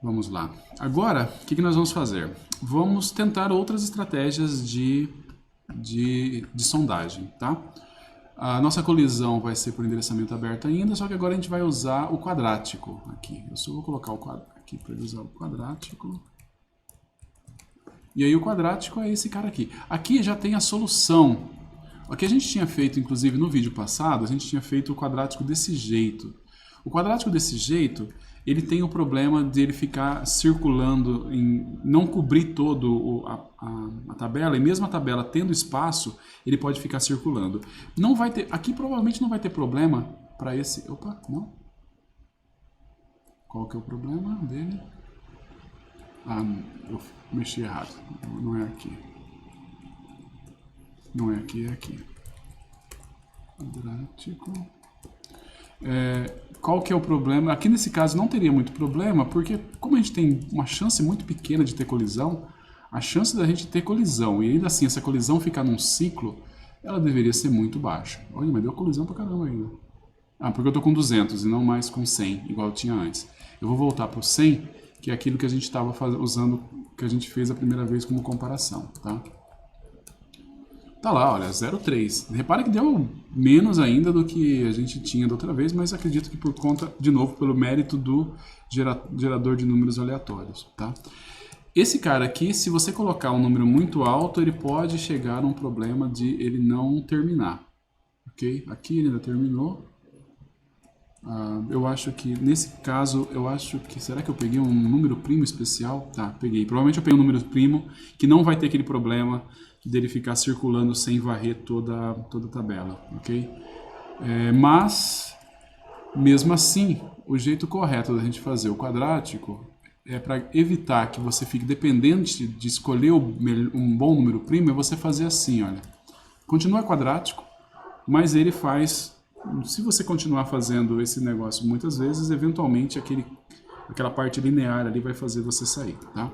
Vamos lá. Agora, o que nós vamos fazer? Vamos tentar outras estratégias de sondagem, tá? A nossa colisão vai ser por endereçamento aberto ainda, só que agora a gente vai usar o quadrático aqui. Eu só vou colocar o quadrático aqui para ele usar o quadrático. E aí o quadrático é esse cara aqui. Aqui já tem a solução. O que a gente tinha feito, inclusive, no vídeo passado, a gente tinha feito o quadrático desse jeito. O quadrático desse jeito, ele tem o problema de ele ficar circulando, não cobrir todo a tabela, e mesmo a tabela tendo espaço, ele pode ficar circulando. Não vai ter, aqui provavelmente não vai ter problema para esse... Opa, não. Qual que é o problema dele? Ah, eu mexi errado. Não é aqui. Não é aqui, é aqui. Quadrático. Qual que é o problema? Aqui nesse caso não teria muito problema, porque como a gente tem uma chance muito pequena de ter colisão, a chance da gente ter colisão, e ainda assim essa colisão ficar num ciclo, ela deveria ser muito baixa. Olha, mas deu colisão pra caramba ainda. Ah, porque eu tô com 200 e não mais com 100, igual eu tinha antes. Eu vou voltar pro 100, que é aquilo que a gente estava usando, que a gente fez a primeira vez como comparação, tá? Tá lá, olha, 0,3. Repare que deu menos ainda do que a gente tinha da outra vez, mas acredito que por conta, de novo, pelo mérito do gerador de números aleatórios, tá? Esse cara aqui, se você colocar um número muito alto, ele pode chegar a um problema de ele não terminar, ok? Aqui ele ainda terminou. Eu acho que, nesse caso, será que eu peguei um número primo especial? Tá, peguei. Provavelmente eu peguei um número primo que não vai ter aquele problema dele ficar circulando sem varrer toda a tabela, ok? Mas, mesmo assim, o jeito correto da gente fazer o quadrático é para evitar que você fique dependente de escolher um bom número primo, é você fazer assim, olha. Continua quadrático, mas ele faz... Se você continuar fazendo esse negócio muitas vezes, eventualmente aquela parte linear ali vai fazer você sair, tá?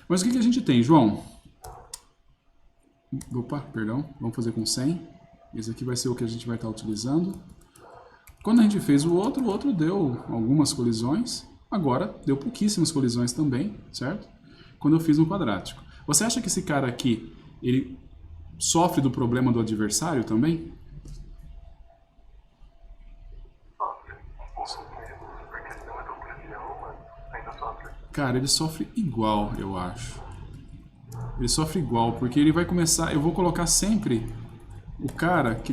Mas o que a gente tem, João? Opa, perdão, vamos fazer com 100. Esse aqui vai ser o que a gente vai estar utilizando. Quando a gente fez o outro deu algumas colisões. Agora, deu pouquíssimas colisões também, certo? Quando eu fiz um quadrático. Você acha que esse cara aqui, ele sofre do problema do adversário também? Cara, ele sofre igual, eu acho. Ele sofre igual, porque ele vai começar... Eu vou colocar sempre o cara que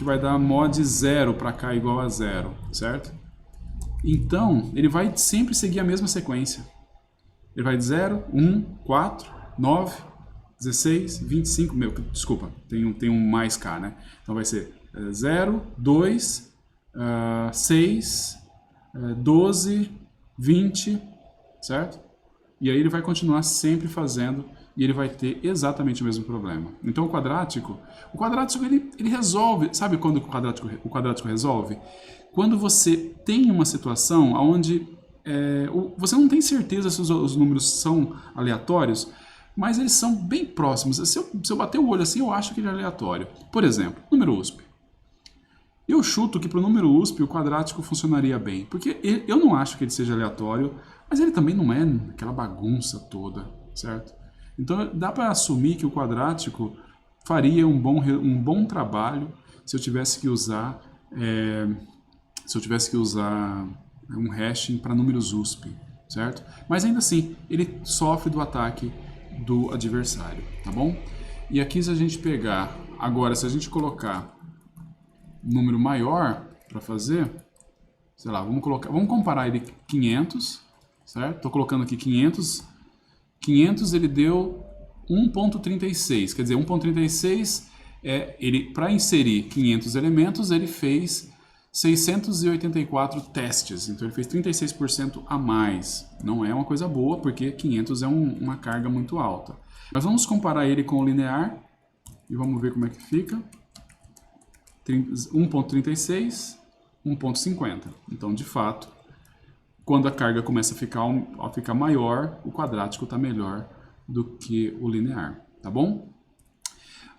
vai dar mod 0 para cá igual a 0, certo? Então, ele vai sempre seguir a mesma sequência. Ele vai de 0, 1, 4, 9, 16, 25... Desculpa, tem um mais K, né? Então vai ser 0, 2, 6, 12, 20... certo? E aí ele vai continuar sempre fazendo e ele vai ter exatamente o mesmo problema. Então o quadrático ele resolve, sabe quando o quadrático resolve? Quando você tem uma situação onde você não tem certeza se os números são aleatórios, mas eles são bem próximos. Se eu bater o olho assim, eu acho que ele é aleatório. Por exemplo, número USP. Eu chuto que para o número USP o quadrático funcionaria bem, porque eu não acho que ele seja aleatório, mas ele também não é aquela bagunça toda, certo? Então dá para assumir que o quadrático faria um bom trabalho se eu tivesse que usar um hashing para números USP, certo? Mas ainda assim ele sofre do ataque do adversário, tá bom? E aqui se a gente pegar agora, se a gente colocar número maior para fazer, sei lá, vamos comparar ele 500, certo? Estou colocando aqui 500. 500 ele deu 1.36, quer dizer, 1.36 para inserir 500 elementos, ele fez 684 testes, então ele fez 36% a mais. Não é uma coisa boa, porque 500 é uma carga muito alta. Mas vamos comparar ele com o linear e vamos ver como é que fica. 1.36, 1.50. Então, de fato, quando a carga começa a ficar maior, o quadrático está melhor do que o linear, tá bom?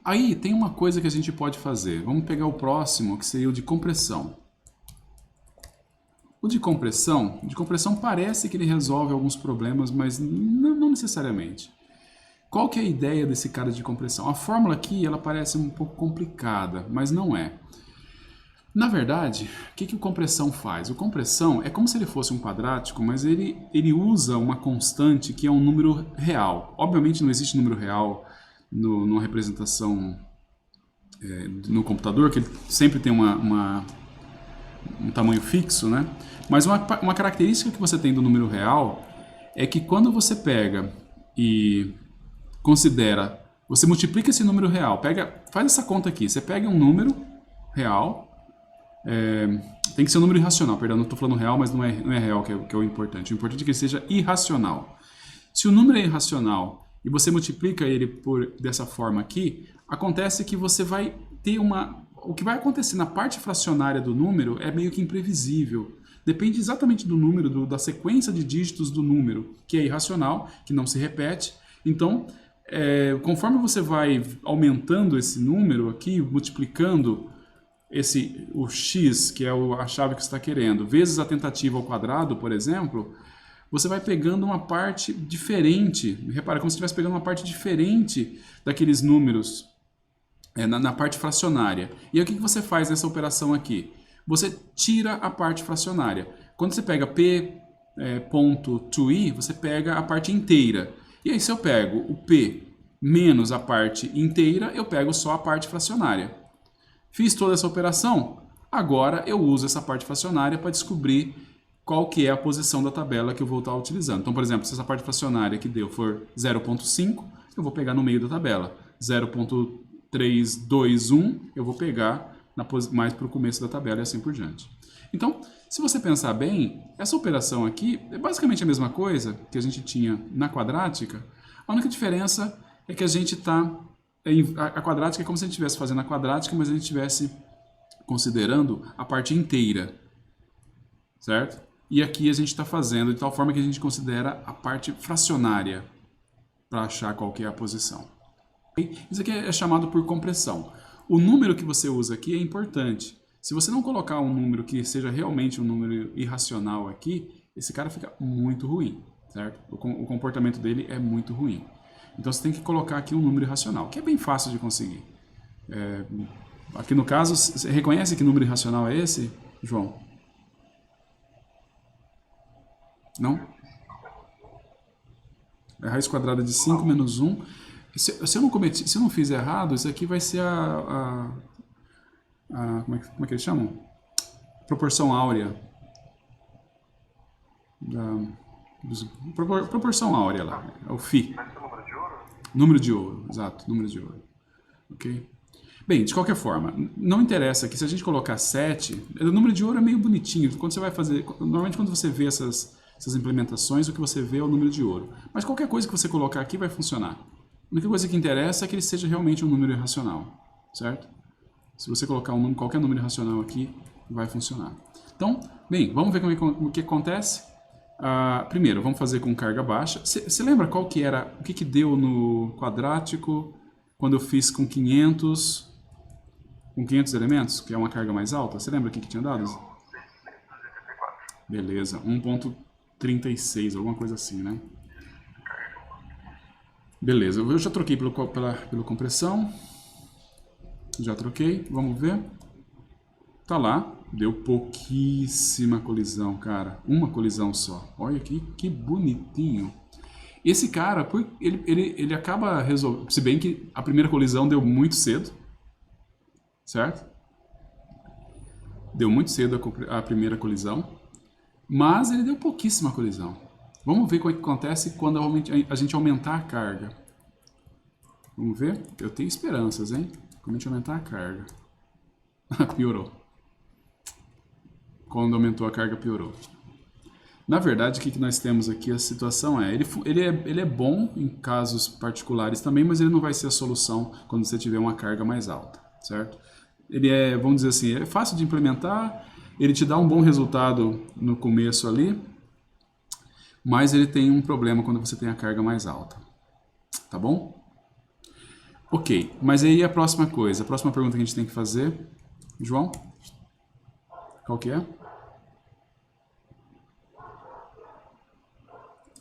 Aí tem uma coisa que a gente pode fazer. Vamos pegar o próximo, que seria o de compressão. O de compressão parece que ele resolve alguns problemas, mas não necessariamente. Qual que é a ideia desse cara de compressão? A fórmula aqui, ela parece um pouco complicada, mas não é. Na verdade, o que o compressão faz? O compressão é como se ele fosse um quadrático, mas ele usa uma constante que é um número real. Obviamente não existe número real numa representação no computador, que ele sempre tem um tamanho fixo, né? Mas uma característica que você tem do número real é que quando você pega e considera, você multiplica esse número real, faz essa conta aqui, você pega um número real, tem que ser um número irracional, perdão, não estou falando real, mas não é real que é o importante. O importante é que ele seja irracional. Se o número é irracional e você multiplica ele dessa forma aqui, acontece que você vai ter o que vai acontecer na parte fracionária do número é meio que imprevisível. Depende exatamente do número, da sequência de dígitos do número, que é irracional, que não se repete. Então, conforme você vai aumentando esse número aqui, multiplicando o x, que é a chave que você está querendo, vezes a tentativa ao quadrado, por exemplo, você vai pegando uma parte diferente. Repara, como se estivesse pegando uma parte diferente daqueles números na parte fracionária. E aí o que você faz nessa operação aqui? Você tira a parte fracionária. Quando você pega p ponto to i, você pega a parte inteira. E aí se eu pego o p menos a parte inteira, eu pego só a parte fracionária. Fiz toda essa operação, agora eu uso essa parte fracionária para descobrir qual que é a posição da tabela que eu vou estar utilizando. Então, por exemplo, se essa parte fracionária que deu for 0,5, eu vou pegar no meio da tabela. 0,321 eu vou pegar mais para o começo da tabela e assim por diante. Então, se você pensar bem, essa operação aqui é basicamente a mesma coisa que a gente tinha na quadrática. A única diferença é que a gente está... A quadrática é como se a gente estivesse fazendo a quadrática, mas a gente estivesse considerando a parte inteira, certo? E aqui a gente está fazendo de tal forma que a gente considera a parte fracionária para achar qual que é a posição. Isso aqui é chamado por compressão. O número que você usa aqui é importante. Se você não colocar um número que seja realmente um número irracional aqui, esse cara fica muito ruim, certo? O comportamento dele é muito ruim. Então você tem que colocar aqui um número irracional, que é bem fácil de conseguir. Aqui no caso, você reconhece que número irracional é esse, João? Não? É a raiz quadrada de 5 menos 1. Se eu não fiz errado, isso aqui vai ser como é que eles chamam? Proporção áurea. Proporção áurea lá, é o φ. Número de ouro, exato, número de ouro. Ok? Bem, de qualquer forma, não interessa que se a gente colocar 7, o número de ouro é meio bonitinho. Quando você vai fazer, normalmente quando você vê essas implementações, o que você vê é o número de ouro. Mas qualquer coisa que você colocar aqui vai funcionar. A única coisa que interessa é que ele seja realmente um número irracional, certo? Se você colocar qualquer número irracional aqui, vai funcionar. Então, bem, vamos ver o que acontece. Primeiro, vamos fazer com carga baixa. Você lembra qual que era, o que deu no quadrático quando eu fiz com 500 elementos, que é uma carga mais alta? Você lembra o que tinha dado? Beleza, 1.36, alguma coisa assim, né? Beleza, eu já troquei pela compressão. Já troquei, vamos ver. Tá lá, deu pouquíssima colisão, cara. Uma colisão só. Olha aqui, que bonitinho. Esse cara, ele acaba resolvendo... Se bem que a primeira colisão deu muito cedo. Certo? Deu muito cedo a primeira colisão. Mas ele deu pouquíssima colisão. Vamos ver o que acontece quando a gente aumentar a carga. Vamos ver? Eu tenho esperanças, hein? Quando a gente aumentar a carga. Piorou. Quando aumentou a carga, piorou. Na verdade, o que nós temos aqui, a situação ele é bom em casos particulares também, mas ele não vai ser a solução quando você tiver uma carga mais alta, certo? Ele é, vamos dizer assim, é fácil de implementar, ele te dá um bom resultado no começo ali, mas ele tem um problema quando você tem a carga mais alta, tá bom? Ok, mas aí a próxima coisa, a próxima pergunta que a gente tem que fazer, João? Qual que é?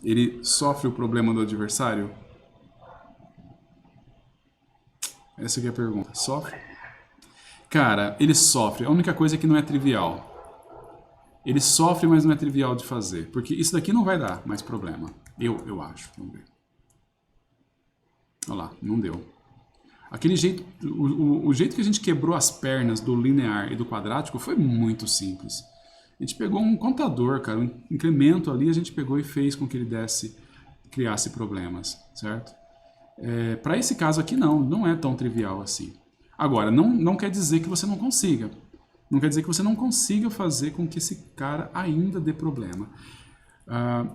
Ele sofre o problema do adversário? Essa aqui é a pergunta. Sofre? Cara, ele sofre. A única coisa é que não é trivial. Ele sofre, mas não é trivial de fazer. Porque isso daqui não vai dar mais problema. Eu acho. Vamos ver. Olha lá, não deu. Aquele jeito, o jeito que a gente quebrou as pernas do linear e do quadrático foi muito simples. A gente pegou um contador, cara, um incremento ali, a gente pegou e fez com que ele criasse problemas, certo? Para esse caso aqui não é tão trivial assim. Agora, não quer dizer que você não consiga. Não quer dizer que você não consiga fazer com que esse cara ainda dê problema.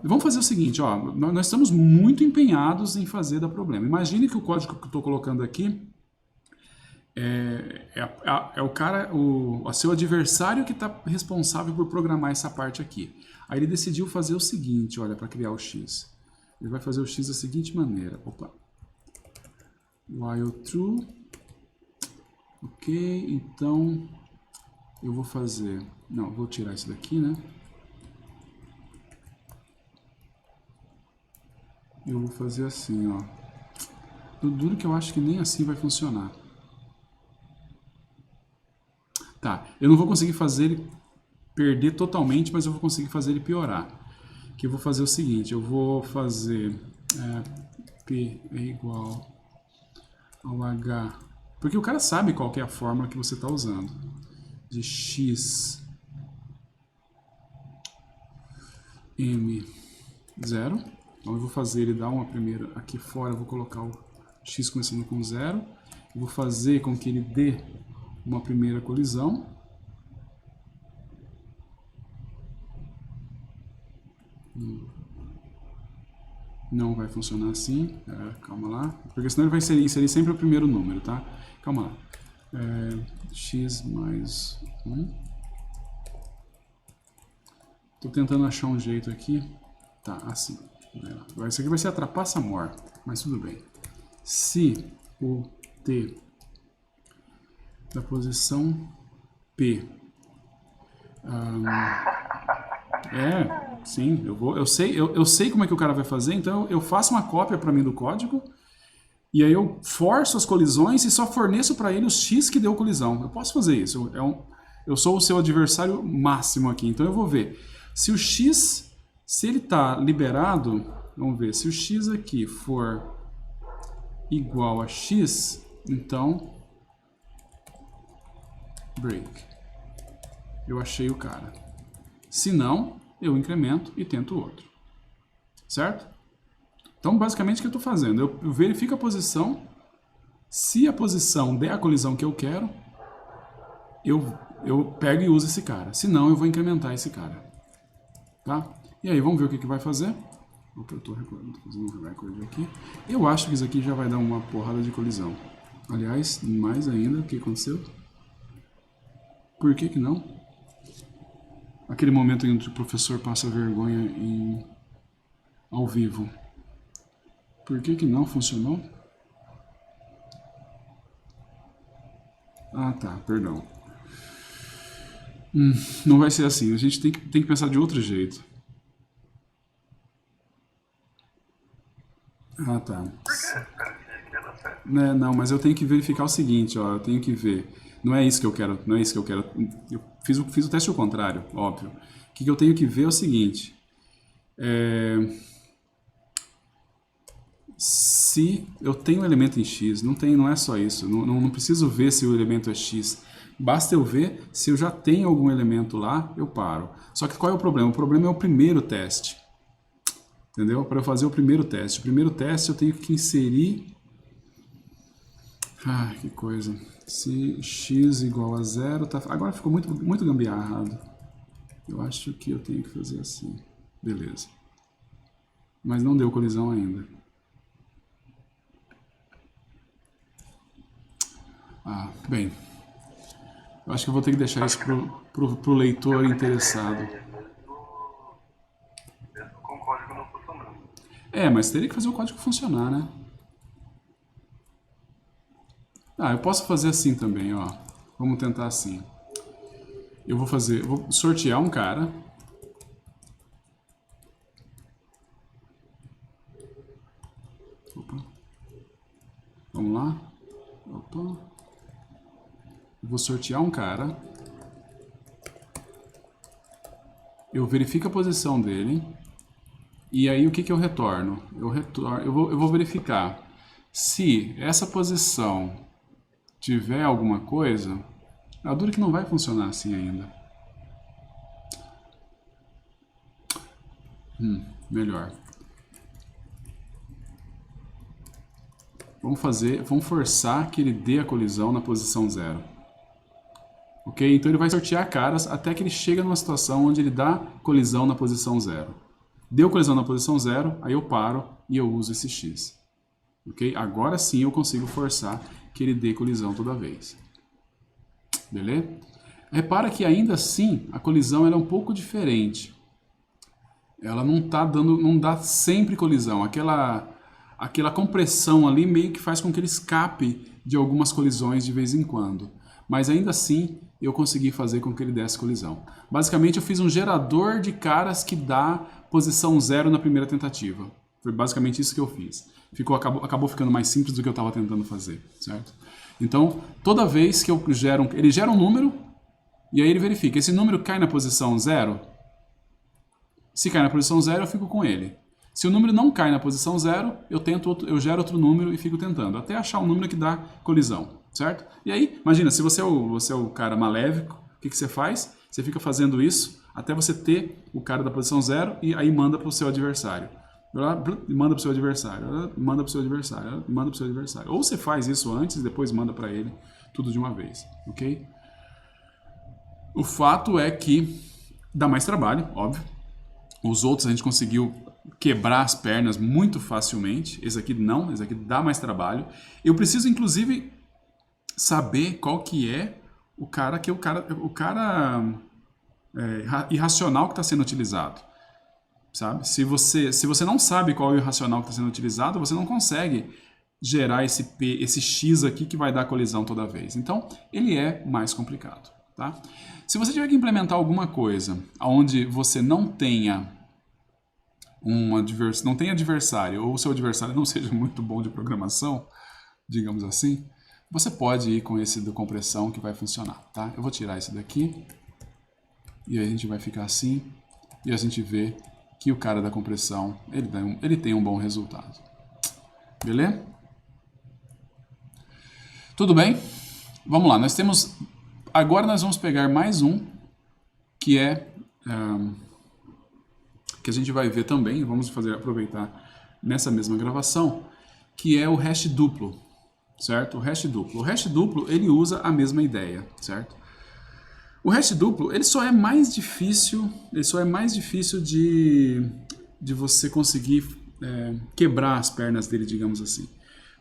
Vamos fazer o seguinte, ó, nós estamos muito empenhados em fazer dar problema. Imagine que o código que eu estou colocando aqui é o cara, o seu adversário que está responsável por programar essa parte aqui. Aí ele decidiu fazer o seguinte, olha, para criar o x. Ele vai fazer o x da seguinte maneira. Opa. While true. Ok, então eu vou fazer... Não, vou tirar isso daqui, né? Eu vou fazer assim, ó. Duro que eu acho que nem assim vai funcionar. Tá, eu não vou conseguir fazer ele perder totalmente, mas eu vou conseguir fazer ele piorar. Que eu vou fazer o seguinte, eu vou fazer P é igual ao H. Porque o cara sabe qual que é a fórmula que você está usando. De x m0. Então eu vou fazer ele dar uma primeira aqui fora, eu vou colocar o x começando com 0. Eu vou fazer com que ele dê uma primeira colisão. Não vai funcionar assim. Calma lá. Porque senão ele vai inserir sempre o primeiro número, tá? Calma lá. X mais 1. Tô tentando achar um jeito aqui. Tá, assim. Isso aqui vai ser a trapaça-mor, mas tudo bem. Se o t da posição P sim, eu sei como é que o cara vai fazer, então eu faço uma cópia para mim do código e aí eu forço as colisões e só forneço para ele os x que deu colisão. Eu posso fazer isso. Eu sou o seu adversário máximo aqui, então eu vou ver se o x... Se ele está liberado, vamos ver, se o x aqui for igual a x, então, break. Eu achei o cara. Se não, eu incremento e tento outro. Certo? Então, basicamente, o que eu estou fazendo? Eu verifico a posição. Se a posição der a colisão que eu quero, eu pego e uso esse cara. Se não, eu vou incrementar esse cara. Tá? E aí, vamos ver o que vai fazer. Opa, eu estou fazendo um recorde aqui. Eu acho que isso aqui já vai dar uma porrada de colisão. Aliás, mais ainda, o que aconteceu? Por que não? Aquele momento em que o professor passa vergonha ao vivo. Por que não funcionou? Ah, tá, perdão. Não vai ser assim, a gente tem que pensar de outro jeito. Ah, tá. Não, mas eu tenho que verificar o seguinte, ó, eu tenho que ver. Não é isso que eu quero, não é isso que eu quero. Eu fiz o teste ao contrário, óbvio. O que eu tenho que ver é o seguinte. Se eu tenho um elemento em x, não é só isso. Não preciso ver se o elemento é x. Basta eu ver se eu já tenho algum elemento lá, eu paro. Só que qual é o problema? O problema é o primeiro teste. Entendeu? Para eu fazer o primeiro teste. O primeiro teste eu tenho que inserir... Ah, que coisa. Se x igual a 0... Tá... Agora ficou muito gambiarrado. Eu acho que eu tenho que fazer assim. Beleza. Mas não deu colisão ainda. Ah, bem. Eu acho que eu vou ter que deixar isso pro leitor interessado. Mas teria que fazer o código funcionar, né? Ah, eu posso fazer assim também, ó. Vamos tentar assim. Eu vou sortear um cara. Vamos lá. Opa. Vou sortear um cara. Eu verifico a posição dele. E aí o que eu retorno? Eu vou verificar se essa posição tiver alguma coisa. A dura que não vai funcionar assim ainda. Melhor. Vamos forçar que ele dê a colisão na posição 0. Ok? Então ele vai sortear caras até que ele chega numa situação onde ele dá colisão na posição 0. Deu colisão na posição 0, aí eu paro e eu uso esse X. Ok? Agora sim eu consigo forçar que ele dê colisão toda vez. Beleza? Repara que ainda assim a colisão ela é um pouco diferente. Ela não dá sempre colisão. Aquela compressão ali meio que faz com que ele escape de algumas colisões de vez em quando. Mas ainda assim eu consegui fazer com que ele desse colisão. Basicamente eu fiz um gerador de caras que dá posição 0 na primeira tentativa. Foi basicamente isso que eu fiz. Acabou ficando mais simples do que eu estava tentando fazer, certo? Então, toda vez que eu gero ele gera um número e aí ele verifica. Esse número cai na posição 0? Se cai na posição 0, eu fico com ele. Se o número não cai na posição 0, eu gero outro número e fico tentando, até achar um número que dá colisão, certo? E aí, imagina, se você é o cara maléfico, o que você faz? Você fica fazendo isso até você ter o cara da posição 0 e aí manda para o seu adversário. Manda para o seu adversário, manda para o seu adversário, manda para o seu adversário. Ou você faz isso antes e depois manda para ele tudo de uma vez, ok? O fato é que dá mais trabalho, óbvio. Os outros a gente conseguiu quebrar as pernas muito facilmente. Esse aqui não, esse aqui dá mais trabalho. Eu preciso, inclusive, saber qual que é o cara irracional que está sendo utilizado. Sabe? Se você não sabe qual é o irracional que está sendo utilizado, você não consegue gerar esse X aqui que vai dar colisão toda vez. Então, ele é mais complicado. Tá? Se você tiver que implementar alguma coisa onde você não tenha adversário, ou o seu adversário não seja muito bom de programação, digamos assim, você pode ir com esse de compressão que vai funcionar. Tá? Eu vou tirar esse daqui, e aí a gente vai ficar assim, e a gente vê que o cara da compressão ele tem um bom resultado. Beleza? Tudo bem? Vamos lá, agora nós vamos pegar mais um, que é que a gente vai ver também, vamos aproveitar nessa mesma gravação, que é o hash duplo, certo? O hash duplo, ele usa a mesma ideia, certo? O hash duplo, ele só é mais difícil de você conseguir quebrar as pernas dele, digamos assim.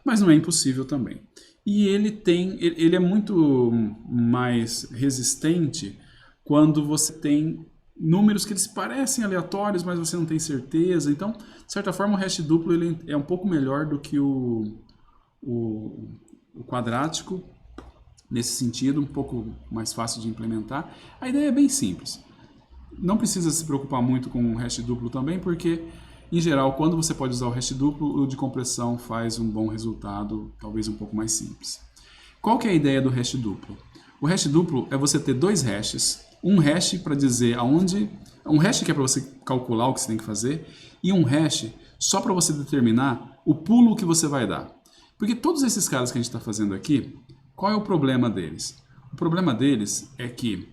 Mas não é impossível também. E ele é muito mais resistente quando você tem números que eles parecem aleatórios, mas você não tem certeza. Então, de certa forma, o hash duplo ele é um pouco melhor do que o quadrático, nesse sentido, um pouco mais fácil de implementar. A ideia é bem simples. Não precisa se preocupar muito com o hash duplo também, porque, em geral, quando você pode usar o hash duplo, o de compressão faz um bom resultado, talvez um pouco mais simples. Qual que é a ideia do hash duplo? O hash duplo é você ter dois hashes, um hash para dizer um hash que é para você calcular o que você tem que fazer, e um hash só para você determinar o pulo que você vai dar. Porque todos esses caras que a gente está fazendo aqui, qual é o problema deles? O problema deles é que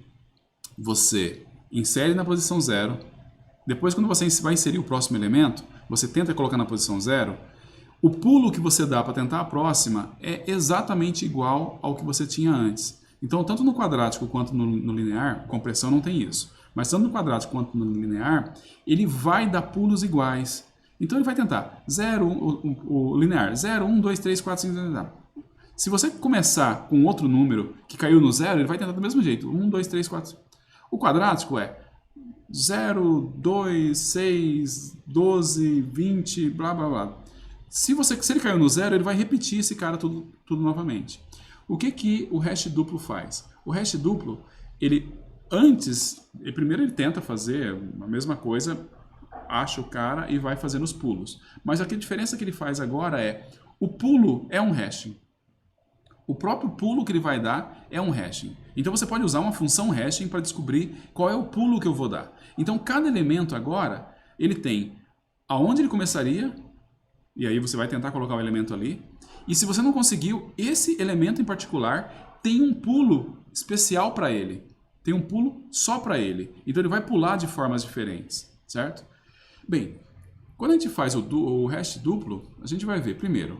você insere na posição 0, depois quando você vai inserir o próximo elemento, você tenta colocar na posição 0, o pulo que você dá para tentar a próxima é exatamente igual ao que você tinha antes. Então, tanto no quadrático quanto no linear, compressão não tem isso, mas tanto no quadrático quanto no linear, ele vai dar pulos iguais. Então ele vai tentar 0, o linear, 0, 1, 2, 3, 4, 5, 6, 7. Se você começar com outro número que caiu no 0, ele vai tentar do mesmo jeito. 1, 2, 3, 4, 5. O quadrático é 0, 2, 6, 12, 20, blá, blá, blá. Se ele caiu no 0, ele vai repetir esse cara tudo novamente. O que o hash duplo faz? O hash duplo, primeiro ele tenta fazer a mesma coisa acha o cara e vai fazendo os pulos. Mas a diferença que ele faz agora é, o pulo é um hashing. O próprio pulo que ele vai dar é um hashing. Então você pode usar uma função hashing para descobrir qual é o pulo que eu vou dar. Então cada elemento agora, ele tem aonde ele começaria, e aí você vai tentar colocar o elemento ali. E se você não conseguiu, esse elemento em particular tem um pulo especial para ele. Tem um pulo só para ele. Então ele vai pular de formas diferentes, certo? Bem, quando a gente faz o hash duplo, a gente vai ver primeiro,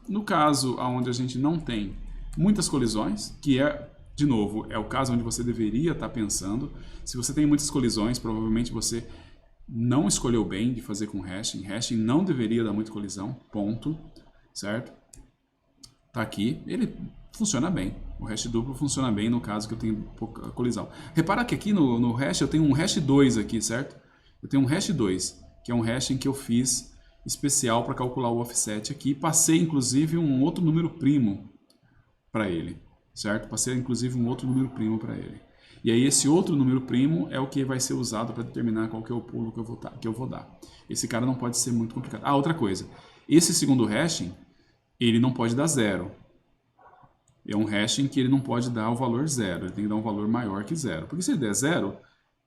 no caso onde a gente não tem muitas colisões, que é, de novo, é o caso onde você deveria estar pensando. Se você tem muitas colisões, provavelmente você não escolheu bem de fazer com hashing. Hashing não deveria dar muita colisão, ponto, certo? Tá aqui, ele funciona bem. O hash duplo funciona bem no caso que eu tenho pouca colisão. Repara que aqui no hash eu tenho um hash 2 aqui, certo? Eu tenho um hash 2, que é um hashing que eu fiz especial para calcular o offset aqui. Passei inclusive um outro número primo para ele, certo? Passei inclusive um outro número primo para ele. E aí esse outro número primo é o que vai ser usado para determinar qual que é o pulo que eu vou dar. Esse cara não pode ser muito complicado. Ah, outra coisa. Esse segundo hashing, ele não pode dar zero. É um hashing que ele não pode dar o valor zero. Ele tem que dar um valor maior que zero. Porque se ele der zero,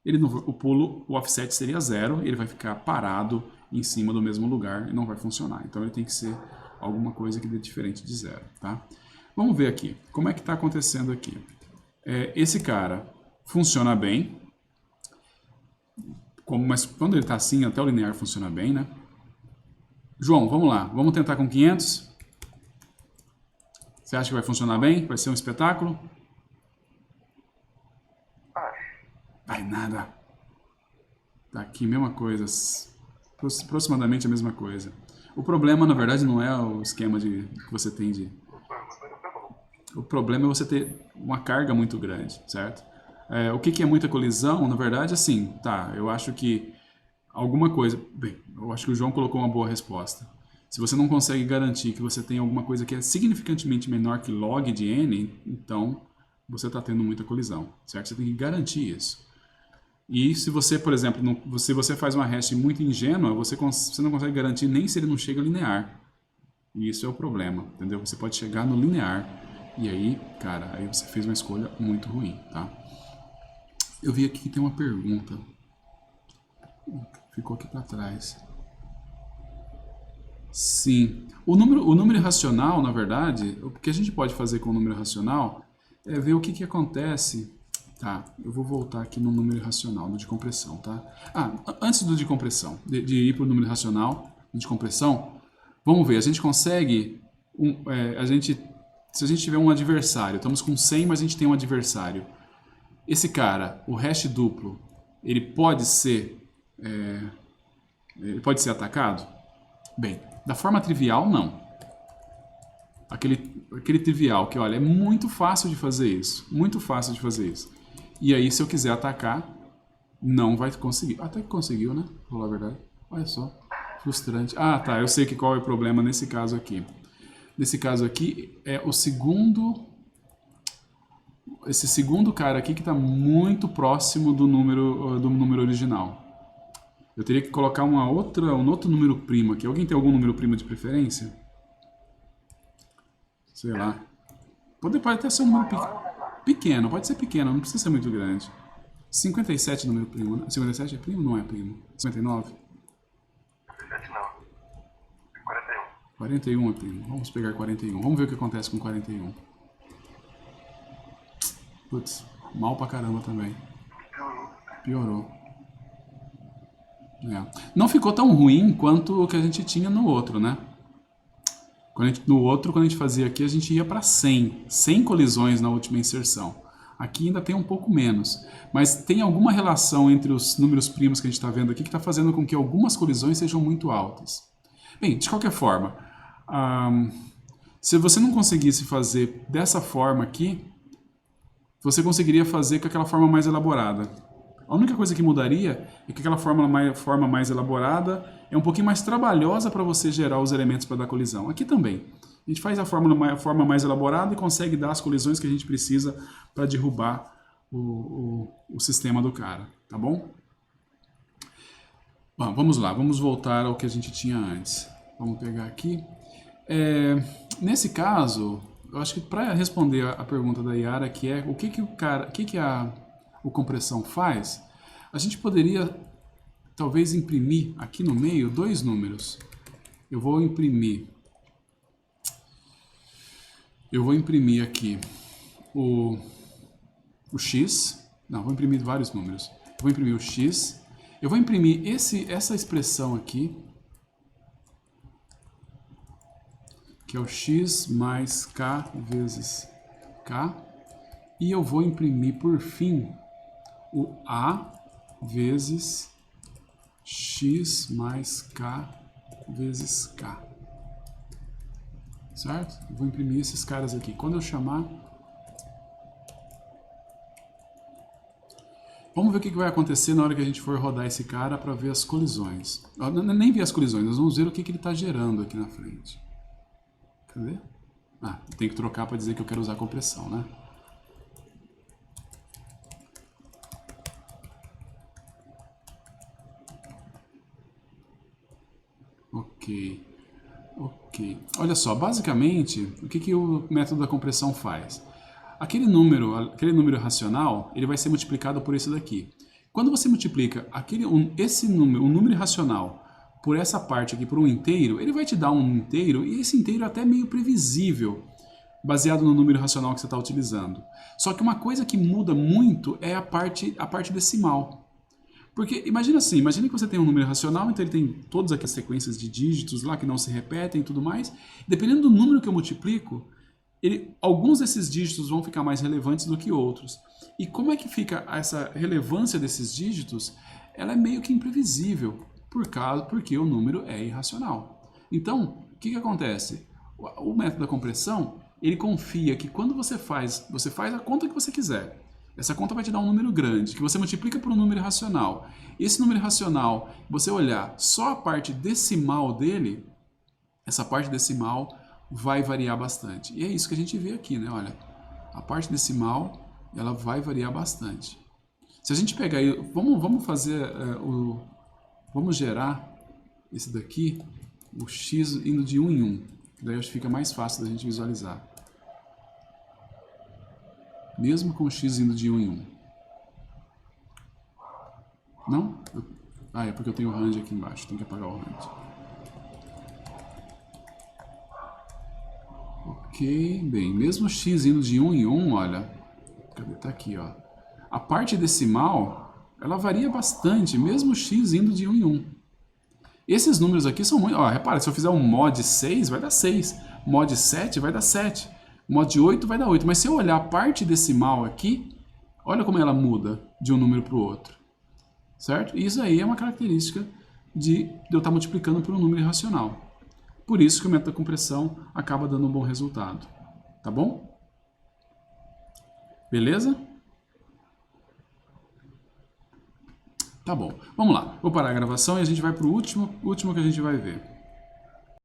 o offset seria zero. Ele vai ficar parado em cima do mesmo lugar e não vai funcionar. Então ele tem que ser alguma coisa que dê diferente de zero, tá? Vamos ver aqui. Como é que está acontecendo aqui? Esse cara funciona bem. Mas quando ele está assim, até o linear funciona bem, né? João, vamos lá. Vamos tentar com 500. Você acha que vai funcionar bem? Vai ser um espetáculo? Vai nada. Tá aqui, mesma coisa. Aproximadamente a mesma coisa. O problema, na verdade, não é o esquema que você tem de... O problema é você ter uma carga muito grande, certo? O que é muita colisão? Na verdade, assim, tá, eu acho que alguma coisa... Bem, eu acho que o João colocou uma boa resposta. Se você não consegue garantir que você tem alguma coisa que é significantemente menor que log de n, então você está tendo muita colisão, certo? Você tem que garantir isso. E se você, por exemplo, se você faz uma hash muito ingênua, você não consegue garantir nem se ele não chega linear. E isso é o problema, entendeu? Você pode chegar no linear e aí, cara, aí você fez uma escolha muito ruim, tá? Eu vi aqui que tem uma pergunta. Ficou aqui para trás. Sim. O número irracional, na verdade, o que a gente pode fazer com o número irracional é ver o que acontece. Tá, eu vou voltar aqui no número irracional, no de compressão, tá? Ah, antes do de compressão, de ir para o número irracional, de compressão, vamos ver, a gente consegue, se a gente tiver um adversário, estamos com 100, mas a gente tem um adversário. Esse cara, o hash duplo, ele pode ser atacado? Bem, da forma trivial, não. Aquele trivial que, olha, é muito fácil de fazer isso. Muito fácil de fazer isso. E aí, se eu quiser atacar, não vai conseguir. Até que conseguiu, né? Vou falar a verdade. Olha só. Frustrante. Ah, tá. Eu sei qual é o problema nesse caso aqui. Nesse caso aqui, é o segundo... Esse segundo cara aqui que está muito próximo do número original. Eu teria que colocar um outro número primo aqui. Alguém tem algum número primo de preferência? Sei lá. Pode até ser um número pequeno. Pode ser pequeno, não precisa ser muito grande. 57 número primo, né? 57 é primo ou não é primo? 59? 57 não. 41. 41 é primo. Vamos pegar 41. Vamos ver o que acontece com 41. Putz, mal pra caramba também. Piorou. Não ficou tão ruim quanto o que a gente tinha no outro, né? No outro, quando a gente fazia aqui, a gente ia para 100 colisões na última inserção. Aqui ainda tem um pouco menos, mas tem alguma relação entre os números primos que a gente está vendo aqui que está fazendo com que algumas colisões sejam muito altas. Bem, de qualquer forma, se você não conseguisse fazer dessa forma aqui, você conseguiria fazer com aquela forma mais elaborada. A única coisa que mudaria é que aquela forma mais elaborada é um pouquinho mais trabalhosa para você gerar os elementos para dar colisão. Aqui também. A gente faz a forma mais elaborada e consegue dar as colisões que a gente precisa para derrubar o sistema do cara. Tá bom? Bom, vamos lá, vamos voltar ao que a gente tinha antes. Vamos pegar aqui. Nesse caso, eu acho que para responder a pergunta da Yara, que é o que o compressão faz, a gente poderia talvez imprimir aqui no meio dois números. Eu vou imprimir aqui o x. Não, vou imprimir vários números. Eu vou imprimir o x. Eu vou imprimir essa expressão aqui, que é o x mais k vezes k. E eu vou imprimir, por fim, o a vezes x mais k vezes k. Certo? Eu vou imprimir esses caras aqui. Quando eu chamar... Vamos ver o que vai acontecer na hora que a gente for rodar esse cara para ver as colisões. Nem ver as colisões, nós vamos ver o que ele está gerando aqui na frente. Cadê? Ah, tem que trocar para dizer que eu quero usar compressão, né? Ok. Olha só, basicamente, o que o método da compressão faz? Aquele número racional, ele vai ser multiplicado por esse daqui. Quando você multiplica um número irracional por essa parte aqui, por um inteiro, ele vai te dar um inteiro, e esse inteiro é até meio previsível, baseado no número racional que você está utilizando. Só que uma coisa que muda muito é a parte decimal. Porque imagina que você tem um número racional, então ele tem todas aquelas sequências de dígitos lá que não se repetem e tudo mais. Dependendo do número que eu multiplico, alguns desses dígitos vão ficar mais relevantes do que outros. E como é que fica essa relevância desses dígitos? Ela é meio que imprevisível, porque o número é irracional. Então, o que acontece? O método da compressão, ele confia que quando você faz a conta que você quiser. Essa conta vai te dar um número grande, que você multiplica por um número irracional. Esse número irracional, você olhar só a parte decimal dele, essa parte decimal vai variar bastante. E é isso que a gente vê aqui, né? Olha, a parte decimal, ela vai variar bastante. Se a gente pegar aí, vamos fazer vamos gerar esse daqui, o x indo de 1 em 1. Daí acho que fica mais fácil da gente visualizar. Mesmo com o x indo de 1 em 1. Não? É porque eu tenho o range aqui embaixo. Tem que apagar o range. Ok, bem. Mesmo x indo de 1 em 1, olha. Cadê? Tá aqui, ó. A parte decimal, ela varia bastante, mesmo x indo de 1 em 1. Esses números aqui são muito... Ó, repara, se eu fizer um mod 6, vai dar 6. Mod 7 vai dar 7. Mod 8 vai dar 8. Mas se eu olhar a parte decimal aqui, olha como ela muda de um número para o outro. Certo? E isso aí é uma característica de eu estar multiplicando por um número irracional. Por isso que o método da compressão acaba dando um bom resultado. Tá bom? Beleza? Tá bom. Vamos lá. Vou parar a gravação e a gente vai para o último que a gente vai ver.